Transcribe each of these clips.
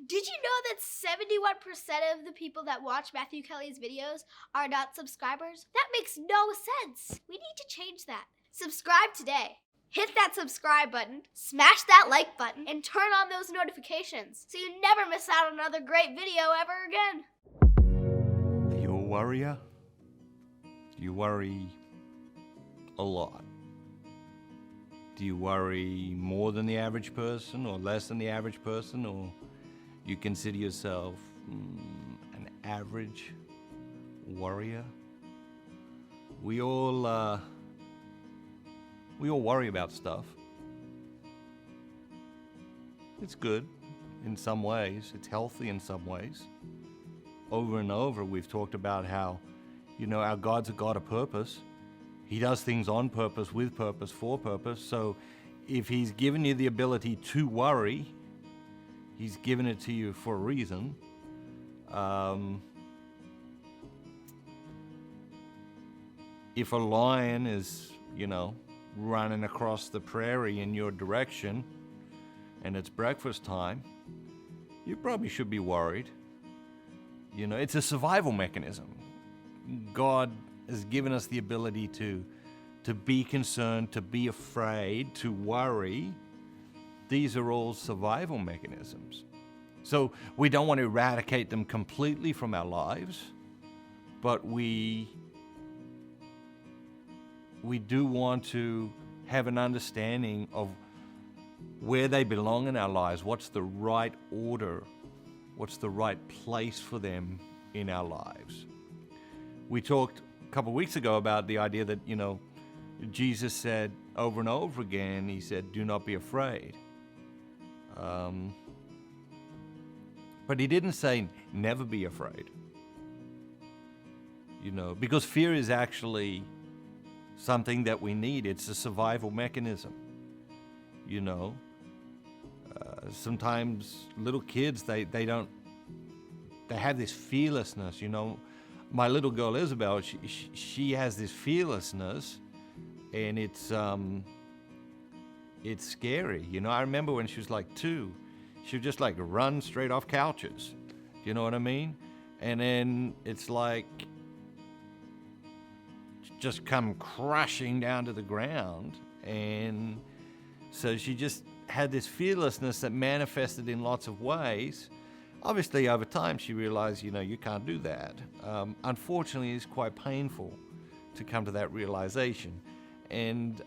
Did you know that 71% of the people that watch Matthew Kelly's videos are not subscribers? That makes no sense. We need to change that. Subscribe today. Hit that subscribe button, smash that like button, and turn on those notifications so you never miss out on another great video ever again. Are you a worrier? Do you worry a lot? Do you worry more than the average person or less than the average person, or you consider yourself an average worrier? We all worry about stuff. It's good in some ways. It's healthy in some ways. Over and over, we've talked about how, our God's a God of purpose. He does things on purpose, with purpose, for purpose. So if He's given you the ability to worry, He's given it to you for a reason. If a lion is, running across the prairie in your direction and it's breakfast time, you probably should be worried. It's a survival mechanism. God has given us the ability to be concerned, to be afraid, to worry. These are all survival mechanisms. So we don't want to eradicate them completely from our lives, but we do want to have an understanding of where they belong in our lives. What's the right order? What's the right place for them in our lives? We talked a couple of weeks ago about the idea that, Jesus said over and over again, He said, do not be afraid. But He didn't say never be afraid. Because fear is actually something that we need. It's a survival mechanism. Sometimes little kids, they have this fearlessness. My little girl Isabel, she has this fearlessness, and it's scary. I remember when she was like 2, she would just run straight off couches. You know what I mean? And then it's just come crashing down to the ground. And so she just had this fearlessness that manifested in lots of ways. Obviously, over time, she realized, you can't do that. Unfortunately, it's quite painful to come to that realization. And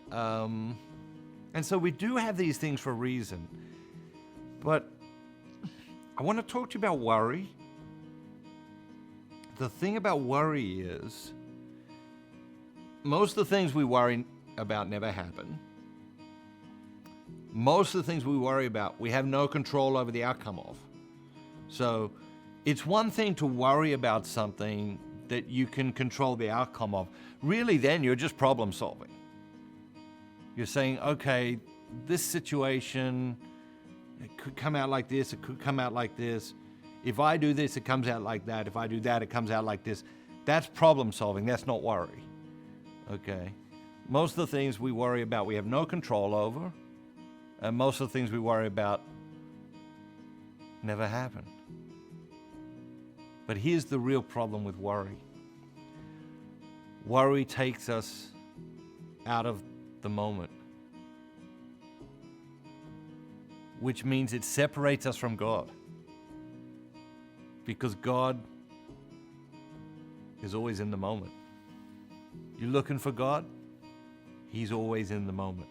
so we do have these things for a reason. But I want to talk to you about worry. The thing about worry is, most of the things we worry about never happen. Most of the things we worry about, we have no control over the outcome of. So it's one thing to worry about something that you can control the outcome of. Really, then you're just problem solving. You're saying, okay, this situation, it could come out like this, it could come out like this. If I do this, it comes out like that. If I do that, it comes out like this. That's problem solving. That's not worry. Okay? Most of the things we worry about, we have no control over. And most of the things we worry about never happen. But here's the real problem with worry. Worry takes us out of the moment, which means it separates us from God. Because God is always in the moment. You're looking for God? He's always in the moment.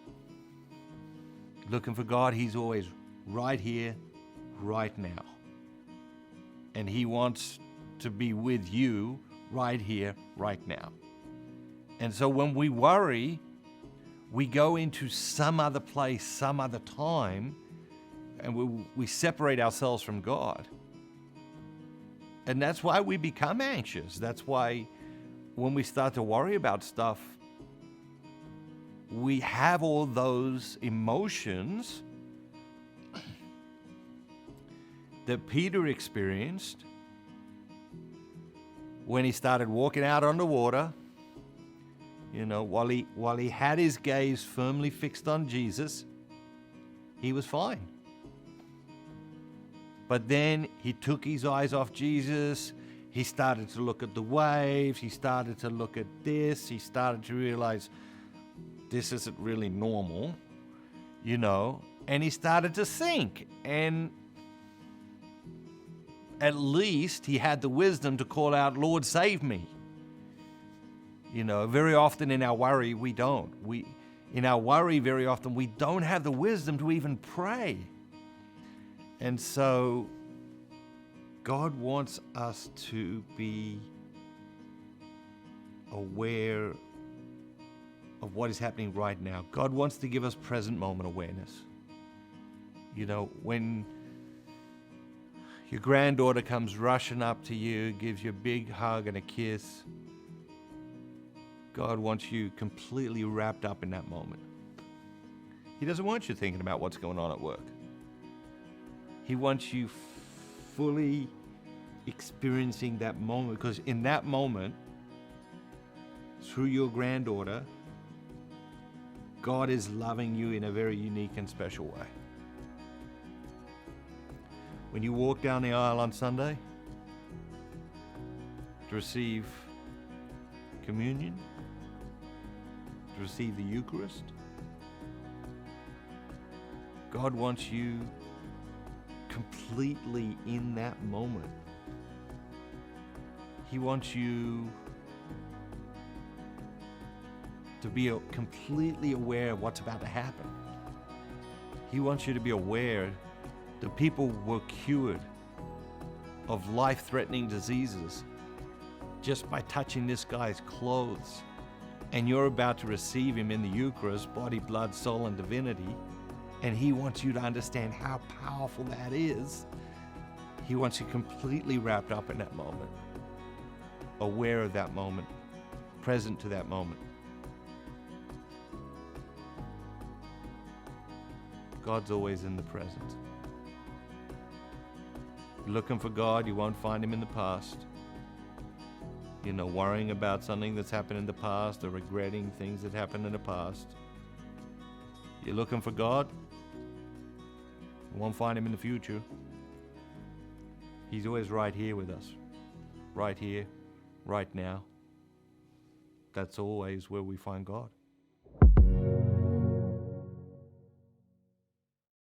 Looking for God? He's always right here, right now. And He wants to be with you right here, right now. And so when we worry, we go into some other place, some other time, and we separate ourselves from God. And that's why we become anxious. That's why when we start to worry about stuff, we have all those emotions that Peter experienced when he started walking out on the water. While he had his gaze firmly fixed on Jesus, he was fine. But then he took his eyes off Jesus. He started to look at the waves. He started to look at this. He started to realize this isn't really normal, you know. And he started to sink. And at least he had the wisdom to call out, Lord, save me. You know, very often in our worry, we don't. In our worry, very often, we don't have the wisdom to even pray. And so God wants us to be aware of what is happening right now. God wants to give us present moment awareness. You know, when your granddaughter comes rushing up to you, gives you a big hug and a kiss, God wants you completely wrapped up in that moment. He doesn't want you thinking about what's going on at work. He wants you fully experiencing that moment, because in that moment, through your granddaughter, God is loving you in a very unique and special way. When you walk down the aisle on Sunday to receive communion, to receive the Eucharist, God wants you completely in that moment. He wants you to be completely aware of what's about to happen. He wants you to be aware that people were cured of life-threatening diseases just by touching this guy's clothes. And you're about to receive him in the Eucharist, body, blood, soul, and divinity. And he wants you to understand how powerful that is. He wants you completely wrapped up in that moment, aware of that moment, present to that moment. God's always in the present. You're looking for God, you won't find him in the past. You know, worrying about something that's happened in the past or regretting things that happened in the past. You're looking for God, you won't find him in the future. He's always right here with us. Right here, right now. That's always where we find God.